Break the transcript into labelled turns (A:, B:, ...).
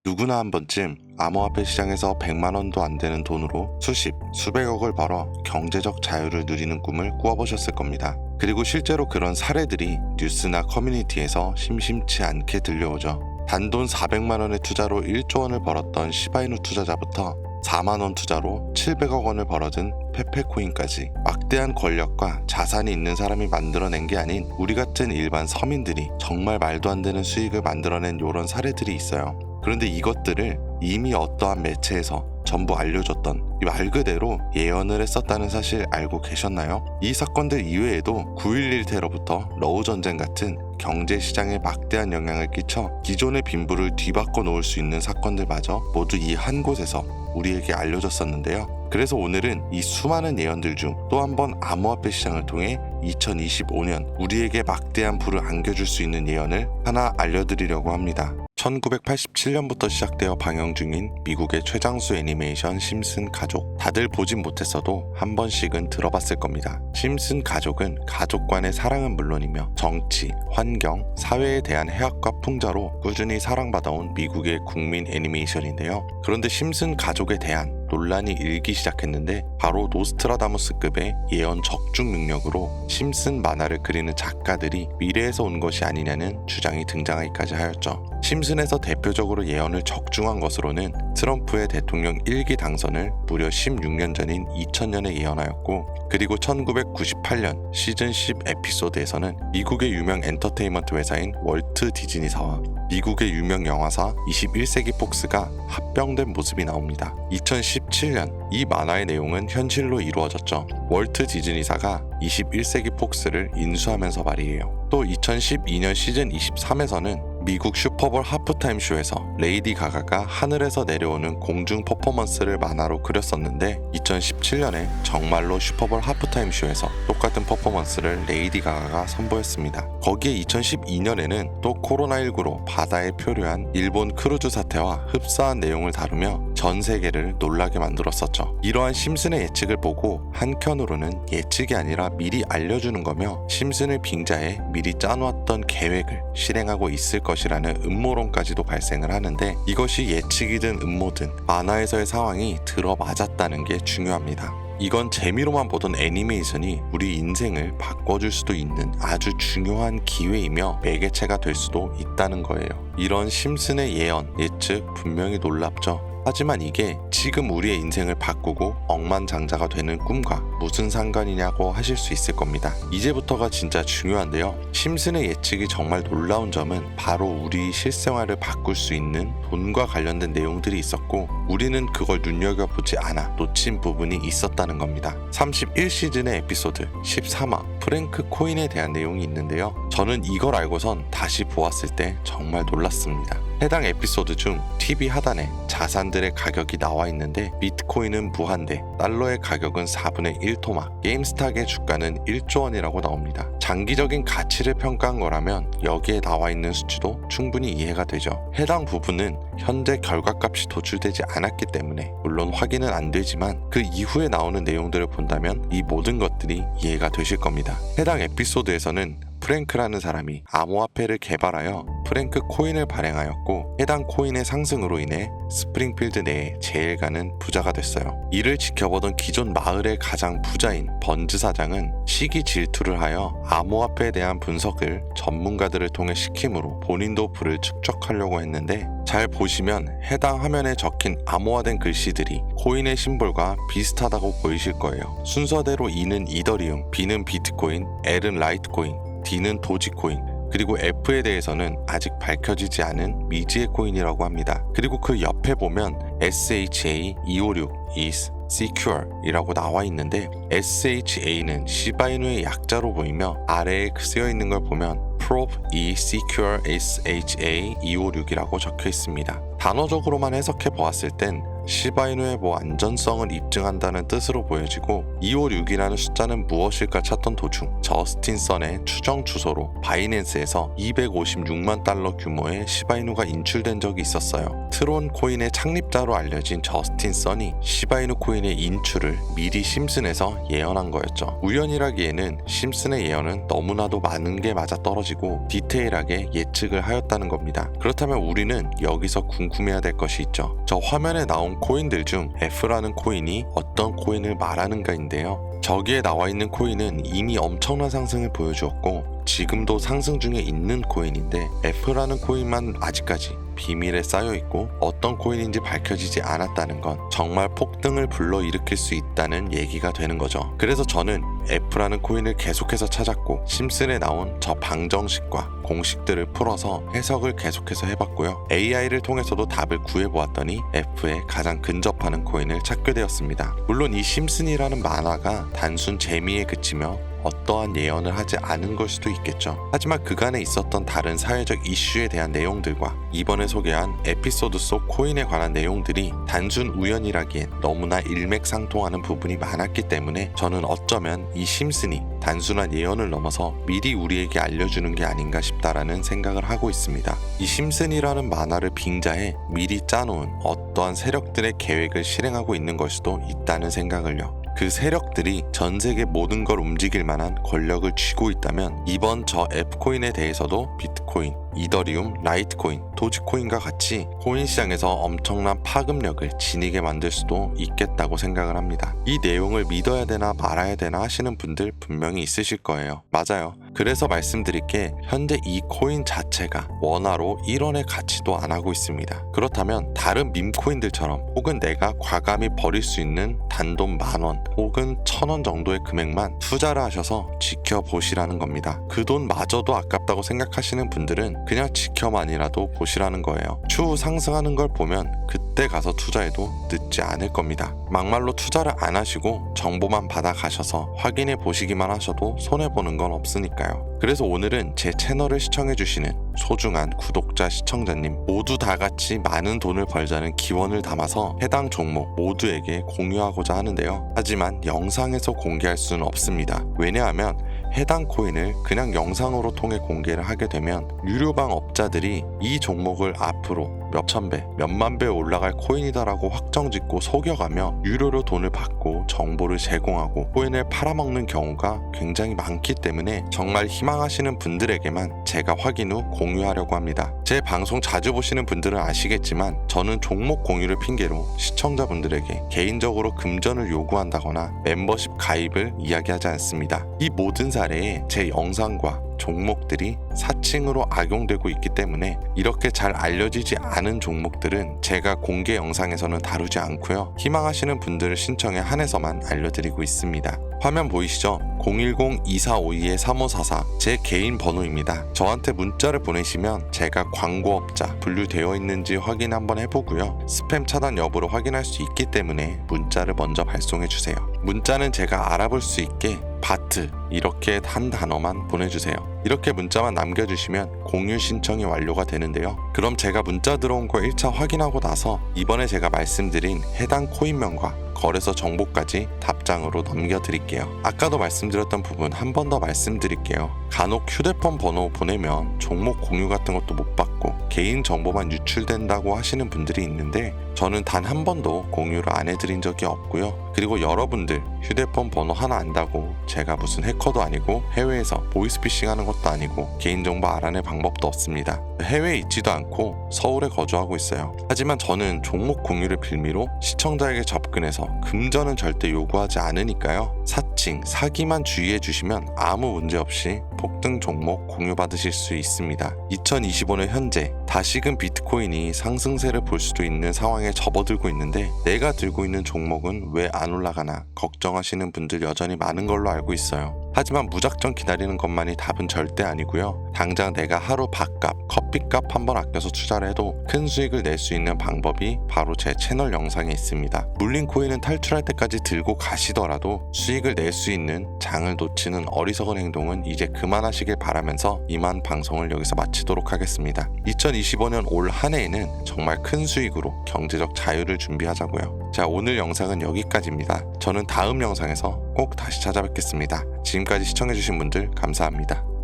A: 누구나 한 번쯤 암호화폐 시장에서 100만원도 안 되는 돈으로 수십, 수백억을 벌어 경제적 자유를 누리는 꿈을 꾸어보셨을 겁니다. 그리고 실제로 그런 사례들이 뉴스나 커뮤니티에서 심심치 않게 들려오죠. 단돈 400만원의 투자로 1조 원을 벌었던 시바이누 투자자부터 4만원 투자로 700억 원을 벌어든 페페코인까지 막대한 권력과 자산이 있는 사람이 만들어낸 게 아닌 우리 같은 일반 서민들이 정말 말도 안 되는 수익을 만들어낸 이런 사례들이 있어요. 그런데 이것들을 이미 어떠한 매체에서 전부 알려줬던 말 그대로 예언을 했었다는 사실 알고 계셨나요? 이 사건들 이외에도 9.11 테러부터 러우 전쟁 같은 경제시장에 막대한 영향을 끼쳐 기존의 빈부를 뒤바꿔 놓을 수 있는 사건들마저 모두 이 한 곳에서 우리에게 알려졌었는데요. 그래서 오늘은 이 수많은 예언들 중 또 한 번 암호화폐 시장을 통해 2025년 우리에게 막대한 부를 안겨줄 수 있는 예언을 하나 알려드리려고 합니다. 1987년부터 시작되어 방영 중인 미국의 최장수 애니메이션 심슨 가족. 다들 보진 못했어도 한 번씩은 들어봤을 겁니다. 심슨 가족은 가족 간의 사랑은 물론이며 정치, 환경, 사회에 대한 해악과 풍자로 꾸준히 사랑받아온 미국의 국민 애니메이션인데요. 그런데 심슨 가족에 대한 논란이 일기 시작했는데 바로 노스트라다무스급의 예언 적중 능력으로 심슨 만화를 그리는 작가들이 미래에서 온 것이 아니냐는 주장이 등장하기까지 하였죠. 심슨에서 대표적으로 예언을 적중한 것으로는 트럼프의 대통령 1기 당선을 무려 16년 전인 2000년에 예언하였고, 그리고 1998년 시즌 10 에피소드에서는 미국의 유명 엔터테인먼트 회사인 월트 디즈니사와 미국의 유명 영화사 21세기 폭스가 합병된 모습이 나옵니다. 2017년 이 만화의 내용은 현실로 이루어졌죠. 월트 디즈니사가 21세기 폭스를 인수하면서 말이에요. 또 2012년 시즌 23에서는 미국 슈퍼볼 하프타임 쇼에서 레이디 가가가 하늘에서 내려오는 공중 퍼포먼스를 만화로 그렸었는데 2017년에 정말로 슈퍼볼 하프타임 쇼에서 똑같은 퍼포먼스를 레이디 가가가 선보였습니다. 거기에 2012년에는 또 코로나19로 바다에 표류한 일본 크루즈 사태와 흡사한 내용을 다루며 전 세계를 놀라게 만들었었죠. 이러한 심슨의 예측을 보고 한켠으로는 예측이 아니라 미리 알려주는 거며 심슨을 빙자해 미리 짜놓았던 계획을 실행하고 있을 것이라는 음모론까지도 발생을 하는데, 이것이 예측이든 음모든 만화에서의 상황이 들어맞았다는 게 중요합니다. 이건 재미로만 보던 애니메이션이 우리 인생을 바꿔줄 수도 있는 아주 중요한 기회이며 매개체가 될 수도 있다는 거예요. 이런 심슨의 예언, 예측 분명히 놀랍죠. 하지만 이게 지금 우리의 인생을 바꾸고 억만장자가 되는 꿈과 무슨 상관이냐고 하실 수 있을 겁니다. 이제부터가 진짜 중요한데요. 심슨의 예측이 정말 놀라운 점은 바로 우리 실생활을 바꿀 수 있는 돈과 관련된 내용들이 있었고, 우리는 그걸 눈여겨보지 않아 놓친 부분이 있었다는 겁니다. 31시즌의 에피소드 13화 프랭크 코인에 대한 내용이 있는데요. 저는 이걸 알고선 다시 보았을 때 정말 놀랐습니다. 해당 에피소드 중 TV 하단에 자산들의 가격이 나와 있는데 비트코인은 무한대, 달러의 가격은 4분의 1 토막, 게임스탁의 주가는 1조 원이라고 나옵니다. 장기적인 가치를 평가한 거라면 여기에 나와 있는 수치도 충분히 이해가 되죠. 해당 부분은 현재 결과값이 도출되지 않았기 때문에 물론 확인은 안 되지만 그 이후에 나오는 내용들을 본다면 이 모든 것들이 이해가 되실 겁니다. 해당 에피소드에서는 프랭크라는 사람이 암호화폐를 개발하여 프랭크 코인을 발행하였고, 해당 코인의 상승으로 인해 스프링필드 내에 제일 가는 부자가 됐어요. 이를 지켜보던 기존 마을의 가장 부자인 번즈 사장은 시기 질투를 하여 암호화폐에 대한 분석을 전문가들을 통해 시킴으로 본인도 부를 축적하려고 했는데, 잘 보시면 해당 화면에 적힌 암호화된 글씨들이 코인의 심볼과 비슷하다고 보이실 거예요. 순서대로 E는 이더리움, B는 비트코인, L은 라이트코인, D는 도지코인, 그리고 F에 대해서는 아직 밝혀지지 않은 미지의 코인이라고 합니다. 그리고 그 옆에 보면 SHA256 is secure 이라고 나와 있는데, SHA는 시바이누의 약자로 보이며 아래에 쓰여 있는 걸 보면 Prove E Secure SHA256이라고 적혀 있습니다. 단어적으로만 해석해 보았을 땐 시바이누의 안전성을 입증한다는 뜻으로 보여지고 256이라는 숫자는 무엇일까 찾던 도중 저스틴 선의 추정 주소로 바이낸스에서 256만 달러 규모의 시바이누가 인출된 적이 있었어요. 트론 코인의 창립자로 알려진 저스틴 선이 시바이누 코인의 인출을 미리 심슨에서 예언한 거였죠. 우연이라기에는 심슨의 예언은 너무나도 많은 게 맞아떨어지고 디테일하게 예측을 하였다는 겁니다. 그렇다면 우리는 여기서 궁금해야 될 것이 있죠. 저 화면에 나온 코인들 중 F라는 코인이 어떤 코인을 말하는가인데요. 저기에 나와 있는 코인은 이미 엄청난 상승을 보여주었고 지금도 상승 중에 있는 코인인데 F라는 코인만 아직까지 비밀에 쌓여있고 어떤 코인인지 밝혀지지 않았다는 건 정말 폭등을 불러일으킬 수 있다는 얘기가 되는 거죠. 그래서 저는 F라는 코인을 계속해서 찾았고 심슨에 나온 저 방정식과 공식들을 풀어서 해석을 계속해서 해봤고요. AI를 통해서도 답을 구해보았더니 F에 가장 근접하는 코인을 찾게 되었습니다. 물론 이 심슨이라는 만화가 단순 재미에 그치며 어떠한 예언을 하지 않은 걸 수도 있겠죠. 하지만 그간에 있었던 다른 사회적 이슈에 대한 내용들과 이번에 소개한 에피소드 속 코인에 관한 내용들이 단순 우연이라기엔 너무나 일맥상통하는 부분이 많았기 때문에 저는 어쩌면 이 심슨이 단순한 예언을 넘어서 미리 우리에게 알려주는 게 아닌가 싶다라는 생각을 하고 있습니다. 이 심슨이라는 만화를 빙자해 미리 짜놓은 어떠한 세력들의 계획을 실행하고 있는 걸 수도 있다는 생각을요. 그 세력들이 전 세계 모든 걸 움직일 만한 권력을 쥐고 있다면 이번 저 F코인에 대해서도 비트코인, 이더리움, 라이트코인, 도지코인과 같이 코인 시장에서 엄청난 파급력을 지니게 만들 수도 있겠다고 생각을 합니다. 이 내용을 믿어야 되나 말아야 되나 하시는 분들 분명히 있으실 거예요. 맞아요. 그래서 말씀드릴게 현재 이 코인 자체가 원화로 1원의 가치도 안 하고 있습니다. 그렇다면 다른 밈코인들처럼 혹은 내가 과감히 버릴 수 있는 단돈 10,000원 혹은 1,000원 정도의 금액만 투자를 하셔서 지켜보시라는 겁니다. 그 돈마저도 아깝다고 생각하시는 분들은 그냥 지켜만이라도 보시라는 거예요. 추후 상승하는 걸 보면 그때 가서 투자해도 늦지 않을 겁니다. 막말로 투자를 안 하시고 정보만 받아가셔서 확인해 보시기만 하셔도 손해보는 건 없으니까요. 그래서 오늘은 제 채널을 시청해주시는 소중한 구독자 시청자님 모두 다 같이 많은 돈을 벌자는 기원을 담아서 해당 종목 모두에게 공유하고자 하는데요. 하지만 영상에서 공개할 수는 없습니다. 왜냐하면 해당 코인을 그냥 영상으로 통해 공개를 하게 되면 유료방 업자들이 이 종목을 앞으로 몇천 배, 몇만 배 올라갈 코인이다라고 확정짓고 속여가며 유료로 돈을 받고 정보를 제공하고 코인을 팔아먹는 경우가 굉장히 많기 때문에 정말 희망하시는 분들에게만 제가 확인 후 공유하려고 합니다. 제 방송 자주 보시는 분들은 아시겠지만 저는 종목 공유를 핑계로 시청자분들에게 개인적으로 금전을 요구한다거나 멤버십 가입을 이야기하지 않습니다. 이 모든 사례에 제 영상과 종목들이 사칭으로 악용되고 있기 때문에 이렇게 잘 알려지지 않은 종목들은 제가 공개 영상에서는 다루지 않고요. 희망하시는 분들을 신청에 한해서만 알려드리고 있습니다. 화면 보이시죠? 010-2452-3544 제 개인 번호입니다. 저한테 문자를 보내시면 제가 광고업자 분류되어 있는지 확인 한번 해보고요. 스팸 차단 여부를 확인할 수 있기 때문에 문자를 먼저 발송해주세요. 문자는 제가 알아볼 수 있게 바트 이렇게 한 단어만 보내주세요. 이렇게 문자만 남겨주시면 공유 신청이 완료가 되는데요. 그럼 제가 문자 들어온 거 1차 확인하고 나서 이번에 제가 말씀드린 해당 코인명과 거래소 정보까지 답장으로 넘겨드릴게요. 아까도 말씀드렸던 부분 한 번 더 말씀드릴게요. 간혹 휴대폰 번호 보내면 종목 공유 같은 것도 못 받고 개인 정보만 유출된다고 하시는 분들이 있는데 저는 단 한 번도 공유를 안 해드린 적이 없고요. 그리고 여러분들 휴대폰 번호 하나 안다고 제가 무슨 해커도 아니고 해외에서 보이스피싱 하는 것도 아니고 개인정보 알아낼 방법도 없습니다. 해외에 있지도 않고 서울에 거주하고 있어요. 하지만 저는 종목 공유를 빌미로 시청자에게 접근해서 금전은 절대 요구하지 않으니까요. 사칭, 사기만 주의해 주시면 아무 문제 없이 폭등 종목 공유받으실 수 있습니다. 2025년 현재 다시금 비트코인이 상승세를 볼 수도 있는 상황에 접어들고 있는데 내가 들고 있는 종목은 왜 안 올라가나 걱정하시는 분들 여전히 많은 걸로 알고 있어요. 하지만 무작정 기다리는 것만이 답은 절대 아니고요. 당장 내가 하루 밥값, 커피값 한번 아껴서 투자를 해도 큰 수익을 낼 수 있는 방법이 바로 제 채널 영상에 있습니다. 물린 코인은 탈출할 때까지 들고 가시더라도 수익을 낼 수 있는 장을 놓치는 어리석은 행동은 이제 그만하시길 바라면서 이만 방송을 여기서 마치도록 하겠습니다. 2025년 올 한 해에는 정말 큰 수익으로 경제적 자유를 준비하자고요. 자, 오늘 영상은 여기까지입니다. 저는 다음 영상에서 꼭 다시 찾아뵙겠습니다. 지금까지 시청해주신 분들 감사합니다.